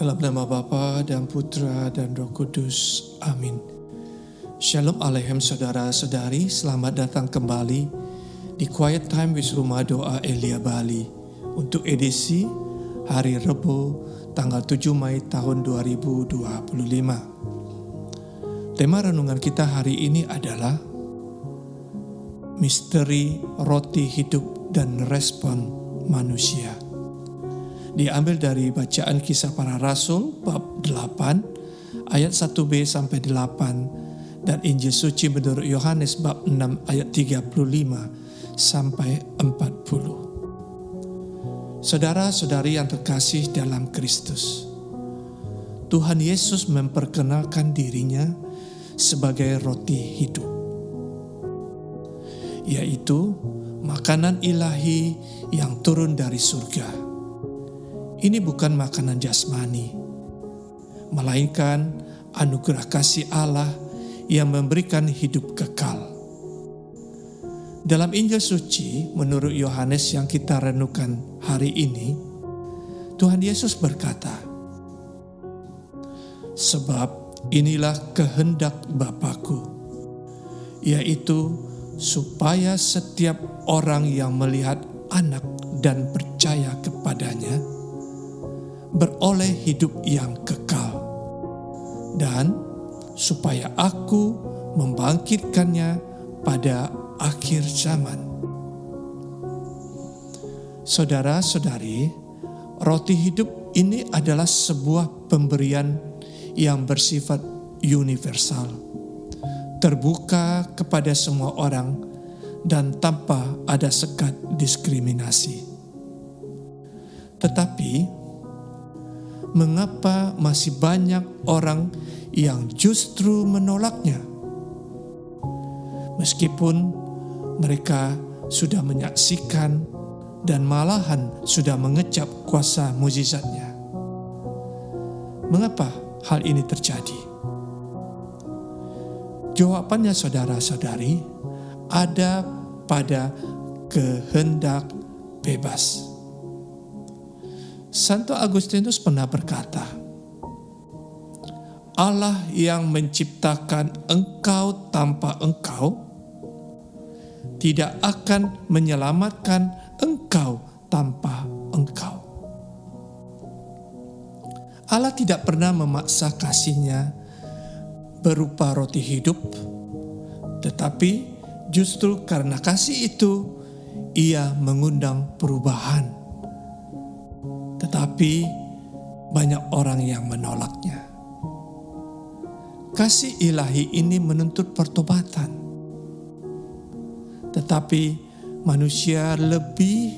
Dalam nama Bapa dan Putra dan Roh Kudus. Amin. Shalom Aleichem saudara-saudari, selamat datang kembali di Quiet Time with Rumah Doa Elia Bali untuk edisi hari Rebo tanggal 7 Mei tahun 2025. Tema renungan kita hari ini adalah misteri roti hidup dan respon manusia. Diambil dari bacaan Kisah Para Rasul bab 8 ayat 1b sampai 8 dan Injil Suci menurut Yohanes bab 6 ayat 35 sampai 40. Saudara-saudari yang terkasih dalam Kristus, Tuhan Yesus memperkenalkan dirinya sebagai roti hidup, yaitu makanan ilahi yang turun dari surga. Ini bukan makanan jasmani, melainkan anugerah kasih Allah yang memberikan hidup kekal. Dalam Injil Suci menurut Yohanes yang kita renungkan hari ini, Tuhan Yesus berkata, "Sebab inilah kehendak Bapa-Ku, yaitu supaya setiap orang yang melihat Anak dan percaya kepadanya beroleh hidup yang kekal, dan supaya Aku membangkitkannya pada akhir zaman." Saudara-saudari, roti hidup ini adalah sebuah pemberian yang bersifat universal, terbuka kepada semua orang dan tanpa ada sekat diskriminasi. Tetapi mengapa masih banyak orang yang justru menolaknya? Meskipun mereka sudah menyaksikan dan malahan sudah mengecap kuasa mukjizatnya. Mengapa hal ini terjadi? Jawabannya saudara-saudari ada pada kehendak bebas. Santo Agustinus pernah berkata, "Allah yang menciptakan engkau tanpa engkau tidak akan menyelamatkan engkau tanpa engkau." Allah tidak pernah memaksa kasih-Nya berupa roti hidup, tetapi justru karena kasih itu Ia mengundang perubahan. Tetapi banyak orang yang menolaknya. Kasih ilahi ini menuntut pertobatan. Tetapi manusia lebih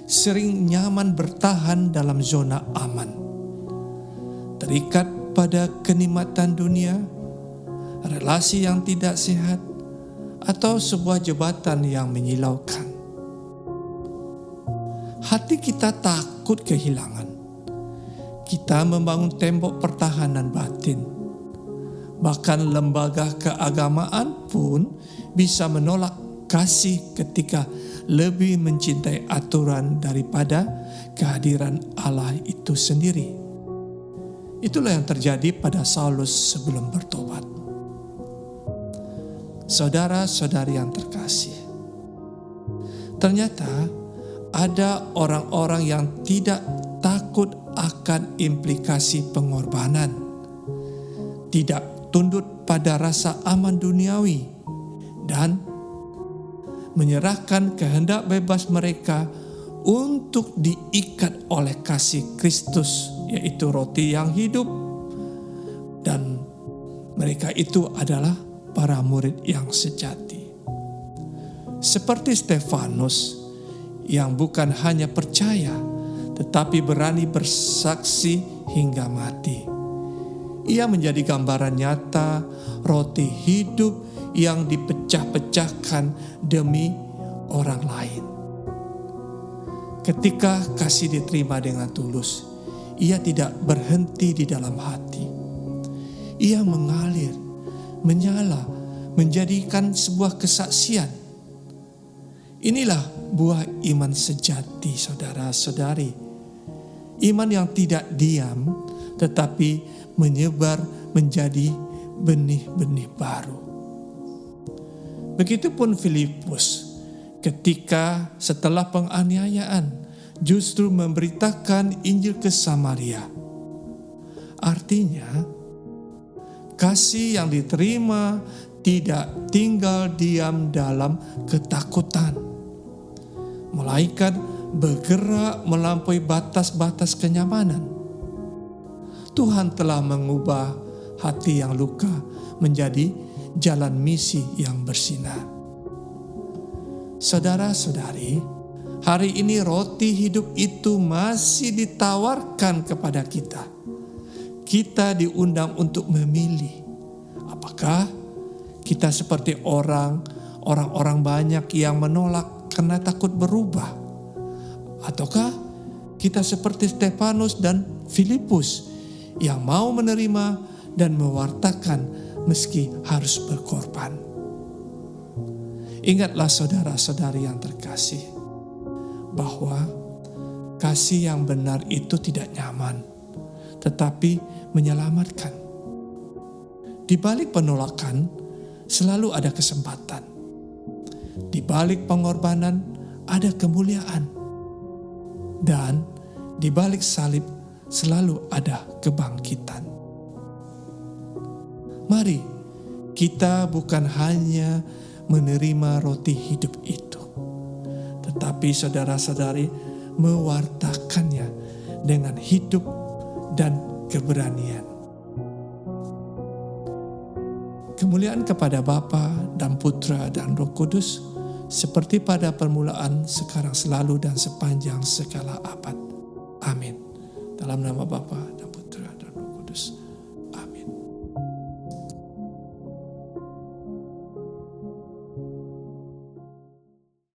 sering nyaman bertahan dalam zona aman, terikat pada kenikmatan dunia, relasi yang tidak sehat, atau sebuah jabatan yang menyilaukan. Hati kita takut kehilangan. Kita membangun tembok pertahanan batin. Bahkan lembaga keagamaan pun bisa menolak kasih ketika lebih mencintai aturan daripada kehadiran Allah itu sendiri. Itulah yang terjadi pada Saulus sebelum bertobat. Saudara-saudari yang terkasih, ternyata ada orang-orang yang tidak takut akan implikasi pengorbanan, tidak tunduk pada rasa aman duniawi, dan menyerahkan kehendak bebas mereka untuk diikat oleh kasih Kristus, yaitu roti yang hidup. Dan mereka itu adalah para murid yang sejati. Seperti Stefanus, yang bukan hanya percaya, tetapi berani bersaksi hingga mati. Ia menjadi gambaran nyata roti hidup yang dipecah-pecahkan demi orang lain. Ketika kasih diterima dengan tulus, ia tidak berhenti di dalam hati. Ia mengalir, menyala, menjadikan sebuah kesaksian. Inilah buah iman sejati, saudara-saudari. Iman yang tidak diam, tetapi menyebar menjadi benih-benih baru. Begitupun Filipus, ketika setelah penganiayaan justru memberitakan Injil ke Samaria. Artinya, kasih yang diterima tidak tinggal diam dalam ketakutan, melainkan bergerak melampaui batas-batas kenyamanan. Tuhan telah mengubah hati yang luka menjadi jalan misi yang bersinar. Saudara-saudari, hari ini roti hidup itu masih ditawarkan kepada kita. Kita diundang untuk memilih. Apakah kita seperti orang-orang banyak yang menolak karena takut berubah? Ataukah kita seperti Stefanus dan Filipus yang mau menerima dan mewartakan meski harus berkorban? Ingatlah saudara-saudari yang terkasih, bahwa kasih yang benar itu tidak nyaman, tetapi menyelamatkan. Di balik penolakan selalu ada kesempatan. Di balik pengorbanan ada kemuliaan. Dan di balik salib selalu ada kebangkitan. Mari kita bukan hanya menerima roti hidup itu, tetapi saudara-saudari mewartakannya dengan hidup dan keberanian. Kemuliaan kepada Bapa dan Putra dan Roh Kudus, seperti pada permulaan, sekarang, selalu, dan sepanjang segala abad. Amin. Dalam nama Bapa